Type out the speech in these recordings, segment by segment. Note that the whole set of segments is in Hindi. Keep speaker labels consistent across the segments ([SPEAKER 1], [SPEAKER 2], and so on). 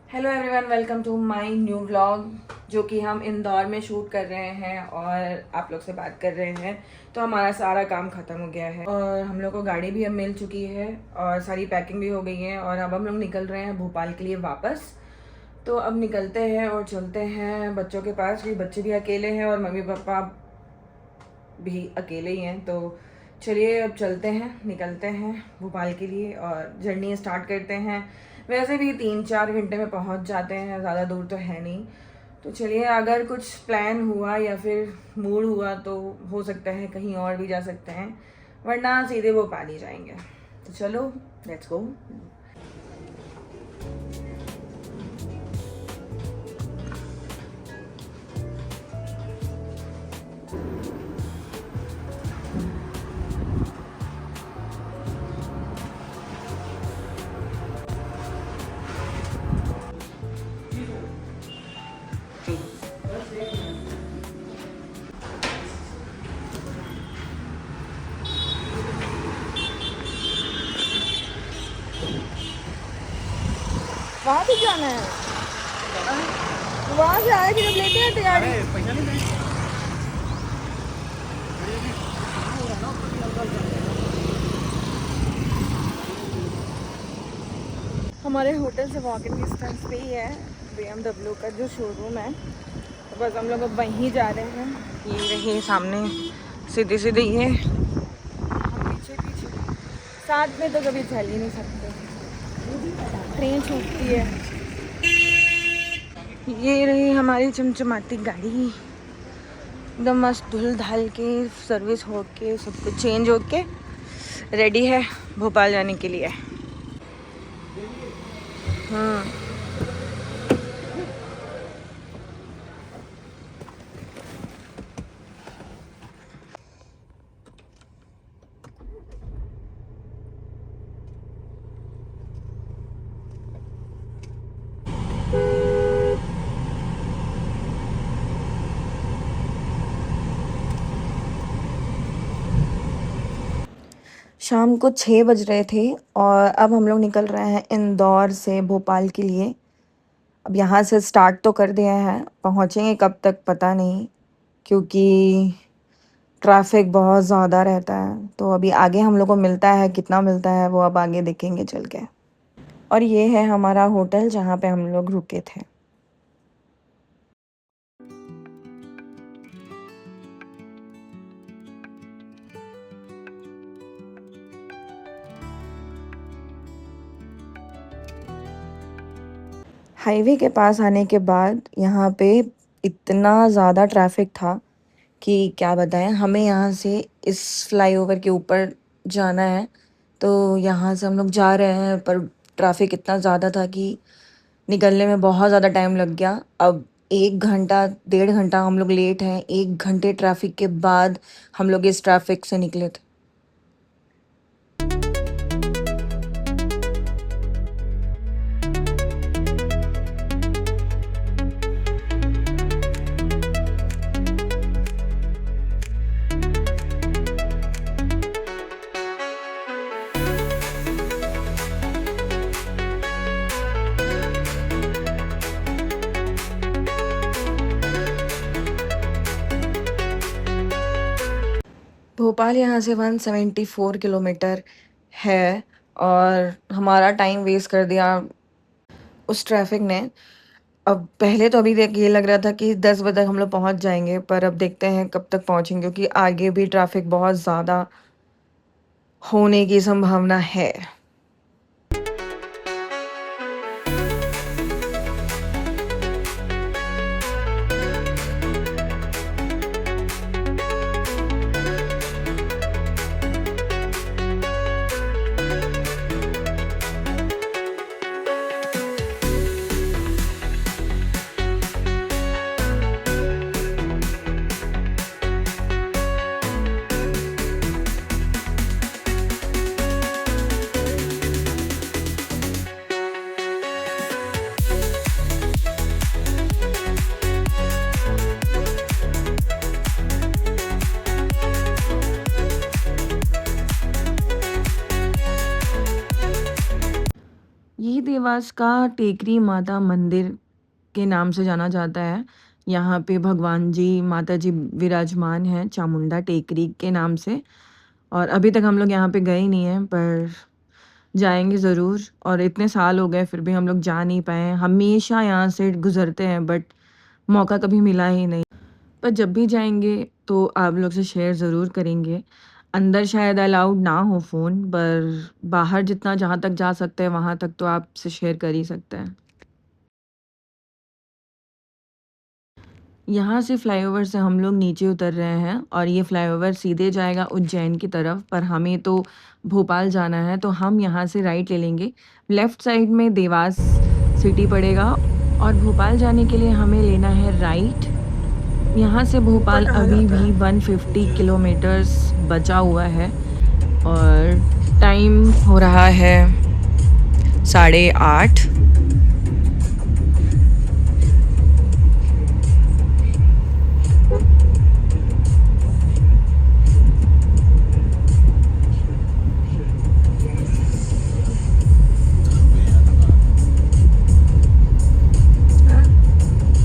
[SPEAKER 1] Hello everyone, welcome to my new vlog जो कि हम इंदौर में शूट कर रहे हैं और आप लोग से बात कर रहे हैं। तो हमारा सारा काम ख़त्म हो गया है और हम लोग को गाड़ी भी अब मिल चुकी है और सारी पैकिंग भी हो गई है और अब हम लोग निकल रहे हैं भोपाल के लिए वापस। तो अब निकलते हैं और चलते हैं बच्चों के पास भी। बच्चे भी अकेले हैं और मम्मी पापा भी अकेले ही हैं। तो चलिए अब चलते हैं, निकलते हैं भोपाल के लिए और जर्नी स्टार्ट करते हैं। वैसे भी 3-4 घंटे में पहुंच जाते हैं, ज़्यादा दूर तो है नहीं। तो चलिए, अगर कुछ प्लान हुआ या फिर मूड हुआ तो हो सकता है कहीं और भी जा सकते हैं, वरना सीधे भोपाल ही जाएंगे। तो चलो, लेट्स गो। वहाँ भी जाना है, वहाँ से आए कि जब लेते हैं तैयारी।
[SPEAKER 2] पैसा नहीं देंगे।
[SPEAKER 1] हमारे होटल से वॉक इन डिस्टेंस पे ही है BMW का जो शोरूम है। तो बस हम लोग अब वहीं जा रहे हैं। ये रही सामने सीधे सीधे ये, हम पीछे पीछे। साथ में तो कभी चल ही नहीं सकते, ट्रेन छूटती है। ये रही हमारी चमचमाती गाड़ी, एकदम मस्त धुल धाल के, सर्विस हो के, सब कुछ चेंज हो के रेडी है भोपाल जाने के लिए। शाम को 6 बज रहे थे और अब हम लोग निकल रहे हैं इंदौर से भोपाल के लिए। अब यहाँ से स्टार्ट तो कर दिया है, पहुँचेंगे कब तक पता नहीं, क्योंकि ट्रैफिक बहुत ज़्यादा रहता है। तो अभी आगे हम लोग को मिलता है, कितना मिलता है वो अब आगे देखेंगे चल के। और ये है हमारा होटल जहाँ पे हम लोग रुके थे। हाईवे के पास आने के बाद यहाँ पे इतना ज़्यादा ट्रैफिक था कि क्या बताएं। हमें यहाँ से इस फ्लाईओवर के ऊपर जाना है, तो यहाँ से हम लोग जा रहे हैं, पर ट्रैफिक इतना ज़्यादा था कि निकलने में बहुत ज़्यादा टाइम लग गया। अब 1 घंटा 1.5 घंटा हम लोग लेट हैं। 1 घंटे ट्रैफिक के बाद हम लोग इस ट्रैफिक से निकले थे। भोपाल यहाँ से 174 किलोमीटर है और हमारा टाइम वेस्ट कर दिया उस ट्रैफिक ने। अब पहले तो अभी देख ये लग रहा था कि 10 बजे तक हम लोग पहुँच जाएंगे, पर अब देखते हैं कब तक पहुँचेंगे, क्योंकि आगे भी ट्रैफिक बहुत ज़्यादा होने की संभावना है। ये देवास का टेकरी माता मंदिर के नाम से जाना जाता है। यहाँ पे भगवान जी, माता जी विराजमान हैं चामुंडा टेकरी के नाम से। और अभी तक हम लोग यहाँ पे गए नहीं हैं, पर जाएँगे ज़रूर। और इतने साल हो गए फिर भी हम लोग जा नहीं पाए हैं। हमेशा यहाँ से गुज़रते हैं बट मौका कभी मिला ही नहीं। पर जब भी जाएँगे तो आप लोग से शेयर ज़रूर करेंगे। अंदर शायद अलाउड ना हो फ़ोन, पर बाहर जितना जहाँ तक जा सकते हैं वहाँ तक तो आपसे शेयर कर ही सकते हैं। यहाँ से फ्लाईओवर से हम लोग नीचे उतर रहे हैं और ये फ्लाईओवर सीधे जाएगा उज्जैन की तरफ, पर हमें तो भोपाल जाना है तो हम यहाँ से राइट ले लेंगे। लेफ़्ट साइड में देवास सिटी पड़ेगा और भोपाल जाने के लिए हमें लेना है राइट। यहाँ से भोपाल अभी भी 150 किलोमीटर्स बचा हुआ है और टाइम हो रहा है 8:30।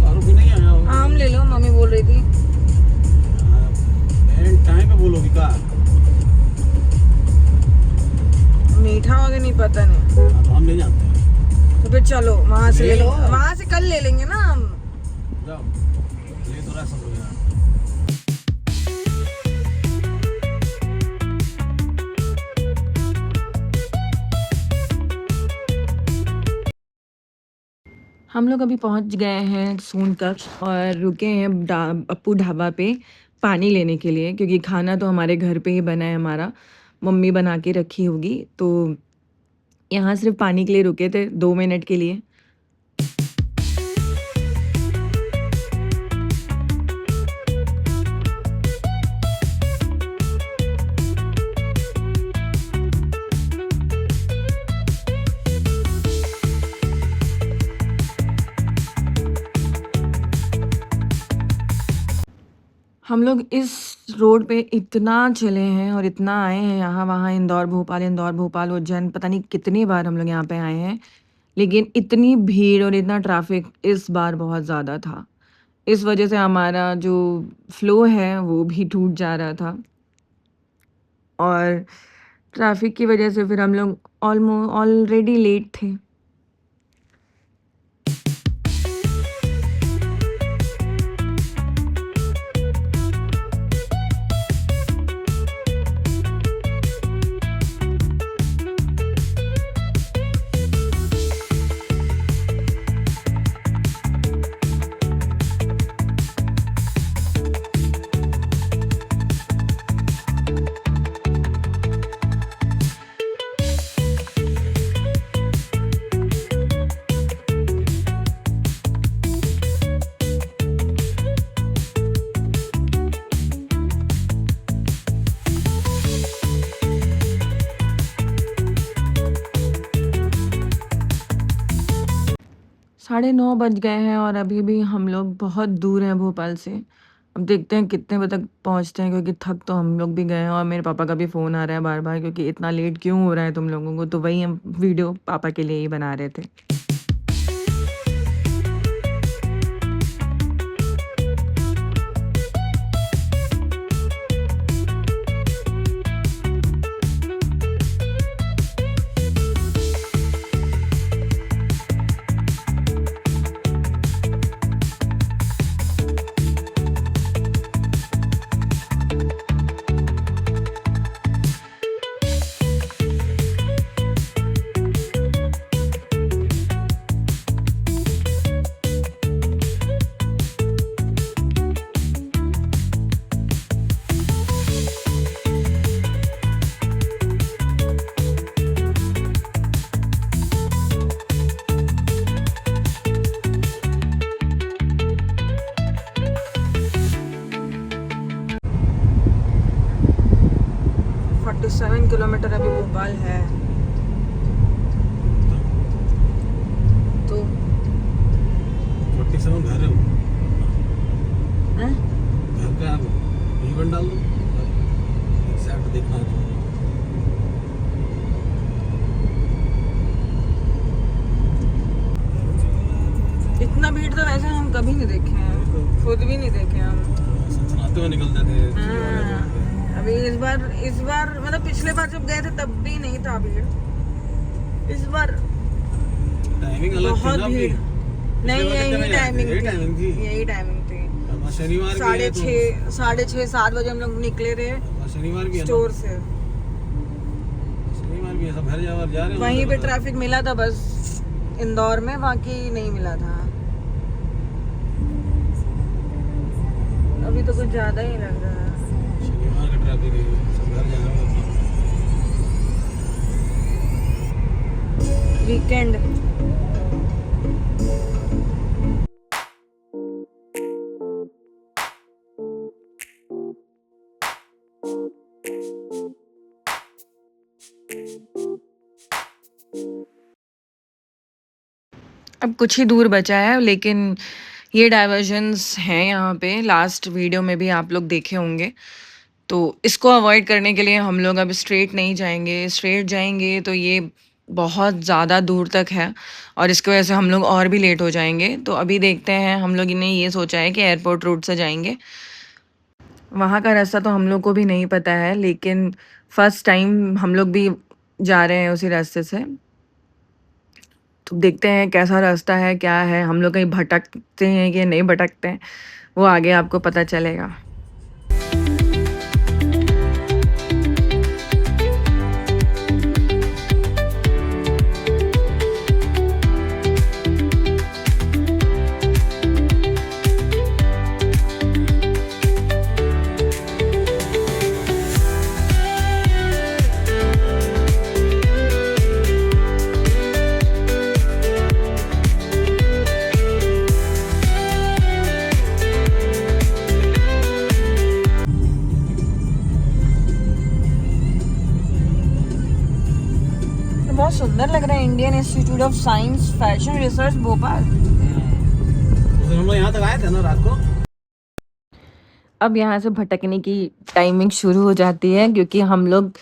[SPEAKER 2] दारू भी नहीं आया होगा।
[SPEAKER 1] आम ले लो, मम्मी बोल रही थी।
[SPEAKER 2] टाइम पे बोलोगी का?
[SPEAKER 1] मीठा होगा नहीं पता नहीं,
[SPEAKER 2] तो हम नहीं जानते हैं।
[SPEAKER 1] तो फिर चलो वहाँ से
[SPEAKER 2] ले
[SPEAKER 1] ले
[SPEAKER 2] लो।
[SPEAKER 1] लेंगे, वहाँ से कल ले लेंगे ना हम।
[SPEAKER 2] जाओ ले तो रहा सब लोग यार।
[SPEAKER 1] हम लोग अभी पहुँच गए हैं सोनकच्छ और रुके हैं अप्पू ढाबा पे पानी लेने के लिए, क्योंकि खाना तो हमारे घर पे ही बना है, हमारा मम्मी बना के रखी होगी। तो यहाँ सिर्फ पानी के लिए रुके थे 2 मिनट के लिए। हम लोग इस रोड पे इतना चले हैं और इतना आए हैं यहाँ वहाँ, इंदौर भोपाल उज्जैन, पता नहीं कितनी बार हम लोग यहाँ पे आए हैं, लेकिन इतनी भीड़ और इतना ट्रैफिक इस बार बहुत ज़्यादा था। इस वजह से हमारा जो फ्लो है वो भी टूट जा रहा था और ट्रैफिक की वजह से फिर हम लोग ऑलरेडी लेट थे। साढ़े 9 बज गए हैं और अभी भी हम लोग बहुत दूर हैं भोपाल से। अब देखते हैं कितने बजे तक पहुँचते हैं, क्योंकि थक तो हम लोग भी गए हैं और मेरे पापा का भी फ़ोन आ रहा है बार-बार, क्योंकि इतना लेट क्यों हो रहा है तुम लोगों को? तो वही हम वीडियो पापा के लिए ही बना रहे थे। किलोमीटर अभी भोपाल है, तो
[SPEAKER 2] 47 घर है वो।
[SPEAKER 1] हैं?
[SPEAKER 2] घर का आप इवन डाल दो, एग्जैक्ट देखना है तो।
[SPEAKER 1] स्पीड तो वैसे हम कभी नहीं देखे हैं, खुद भी नहीं देखे हम।
[SPEAKER 2] सनसनाते हुए निकलते थे।
[SPEAKER 1] हाँ, अभी इस बार मतलब पिछले बार जब गए थे तब भी नहीं था भीड़, इस बार
[SPEAKER 2] टाइमिंग अलग थी
[SPEAKER 1] बहुत
[SPEAKER 2] ना
[SPEAKER 1] भीड़।
[SPEAKER 2] अपनी।
[SPEAKER 1] नहीं
[SPEAKER 2] पिछले बार कितने
[SPEAKER 1] यही
[SPEAKER 2] बजे आए थे?
[SPEAKER 1] टाइमिंग थी,
[SPEAKER 2] यही टाइमिंग थी।
[SPEAKER 1] यही टाइमिंग थी।
[SPEAKER 2] शनिवार भी है तो
[SPEAKER 1] 6:30 7 बजे हम लोग निकले थे
[SPEAKER 2] शनिवार भी है ना।
[SPEAKER 1] स्टोर से।
[SPEAKER 2] शनिवार भी है, सब घर जा रहे हैं।
[SPEAKER 1] वहीं पे ट्रैफिक मिला था बस इंदौर में, बाकी नहीं मिला था। अभी तो कुछ ज्यादा ही लग रहा है।
[SPEAKER 2] शनिवार का ट्रैफिक है, सब घर जा रहे हैं।
[SPEAKER 1] वीकेंड। अब कुछ ही दूर बचा है, लेकिन ये डाइवर्जन्स हैं यहाँ पे, लास्ट वीडियो में भी आप लोग देखे होंगे। तो इसको अवॉइड करने के लिए हम लोग अब स्ट्रेट नहीं जाएंगे, स्ट्रेट जाएंगे तो ये बहुत ज़्यादा दूर तक है और इसकी वजह से हम लोग और भी लेट हो जाएंगे। तो अभी देखते हैं, हम लोग ने ये सोचा है कि एयरपोर्ट रूट से जाएंगे। वहाँ का रास्ता तो हम लोग को भी नहीं पता है, लेकिन फर्स्ट टाइम हम लोग भी जा रहे हैं उसी रास्ते से। तो देखते हैं कैसा रास्ता है, क्या है, हम लोग कहीं भटकते हैं कि नहीं भटकते हैं, वो आगे आपको पता चलेगा। बहुत सुंदर लग रहा है, Indian institute of science fashion research Bhopal.
[SPEAKER 2] उस दिन हम लोग यहाँ तक आए थे ना रात को।
[SPEAKER 1] अब यहाँ से भटकने की टाइमिंग शुरू हो जाती है, क्योंकि हम लोग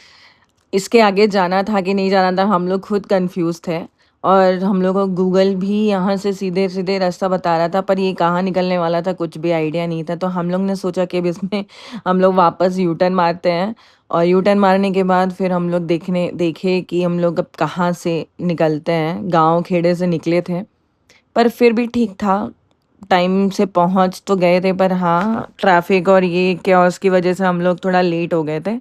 [SPEAKER 1] इसके आगे जाना था कि नहीं जाना था, हम लोग खुद कंफ्यूज थे। और हम लोग को गूगल भी यहाँ से सीधे सीधे रास्ता बता रहा था, पर ये कहाँ निकलने वाला था कुछ भी आइडिया नहीं था। तो हम लोग ने सोचा कि अब इसमें हम लोग वापस यू टर्न मारते हैं, और यू टर्न मारने के बाद फिर हम लोग देखे कि हम लोग अब कहाँ से निकलते हैं। गांव खेड़े से निकले थे, पर फिर भी ठीक था, टाइम से पहुंच तो गए थे। पर हाँ, ट्रैफिक और ये केओस की वजह से हम लोग थोड़ा लेट हो गए थे।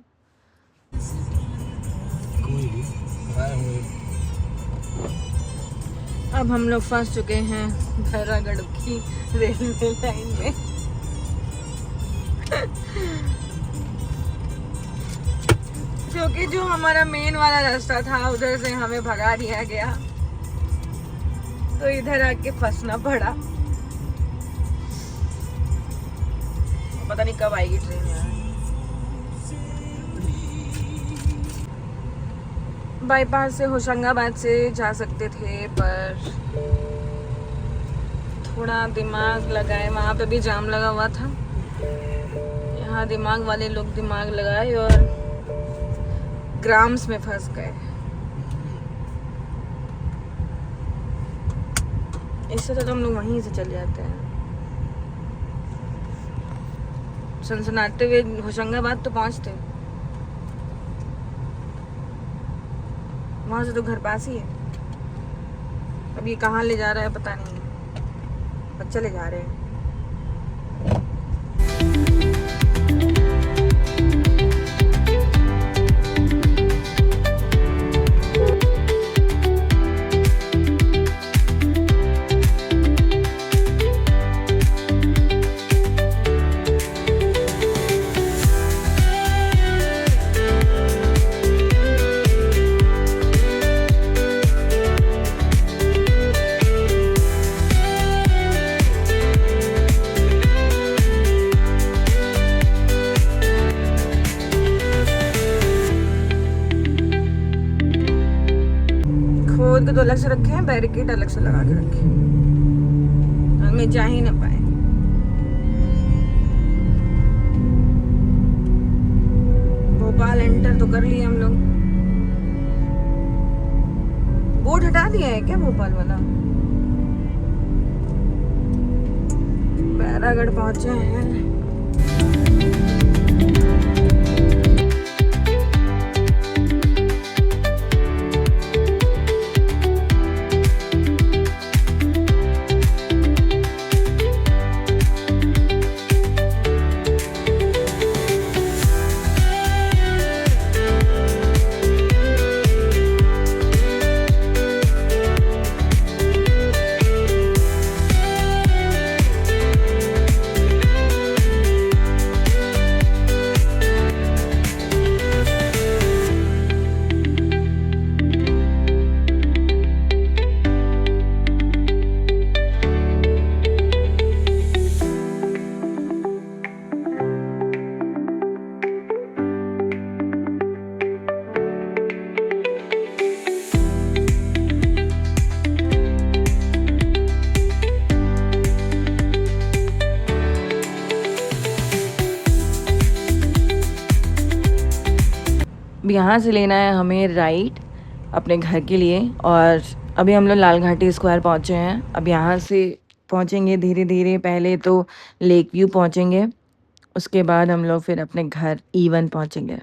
[SPEAKER 1] अब हम लोग फंस चुके हैं भैरागढ़ की रेलवे लाइन में। क्योंकि जो हमारा मेन वाला रास्ता था उधर से हमें भगा दिया गया, तो इधर आके फंसना पड़ा। पता नहीं कब आएगी ट्रेन यार। बाईपास से होशंगाबाद से जा सकते थे, पर थोड़ा दिमाग लगाए, वहाँ पे भी जाम लगा हुआ था। यहाँ दिमाग वाले लोग दिमाग लगाए और ग्राम्स में फंस गए। इससे तो हम लोग वहीं से चले जाते हैं। सनसनाते हुए होशंगाबाद तो पहुँचते, वहाँ से तो घर पास ही है। अब ये कहाँ ले जा रहा है पता नहीं, पर चले जा रहे हैं। खोद तो अलग से रखे हैं, बैरिकेड अलग से लगा के रखे हैं, हमें जा ही ना पाए। भोपाल एंटर तो कर लिए हम लोग। बोर्ड हटा दिया है क्या भोपाल वाला? खैरागढ़ पहुंचे हैं। अब यहाँ से लेना है हमें राइट अपने घर के लिए, और अभी हम लोग लाल घाटी स्क्वायर पहुँचे हैं। अब यहाँ से पहुँचेंगे धीरे धीरे, पहले तो लेक व्यू पहुँचेंगे, उसके बाद हम लोग फिर अपने घर E1 पहुँचेंगे।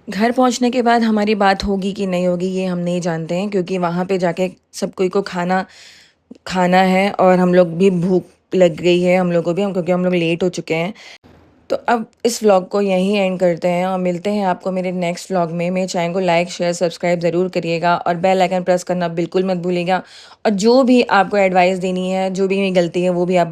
[SPEAKER 1] घर पहुंचने के बाद हमारी बात होगी कि नहीं होगी ये हम नहीं जानते हैं, क्योंकि वहाँ पे जाके सब कोई को खाना है और हम लोग भी भूख लग गई है हम लोग को भी, क्योंकि हम लोग लेट हो चुके हैं। तो अब इस व्लॉग को यहीं एंड करते हैं और मिलते हैं आपको मेरे नेक्स्ट व्लॉग में। मेरे चैनल को लाइक शेयर सब्सक्राइब ज़रूर करिएगा और बेल आइकन प्रेस करना बिल्कुल मत भूलिएगा। और जो भी आपको एडवाइस देनी है, जो भी मेरी गलती है वो भी आप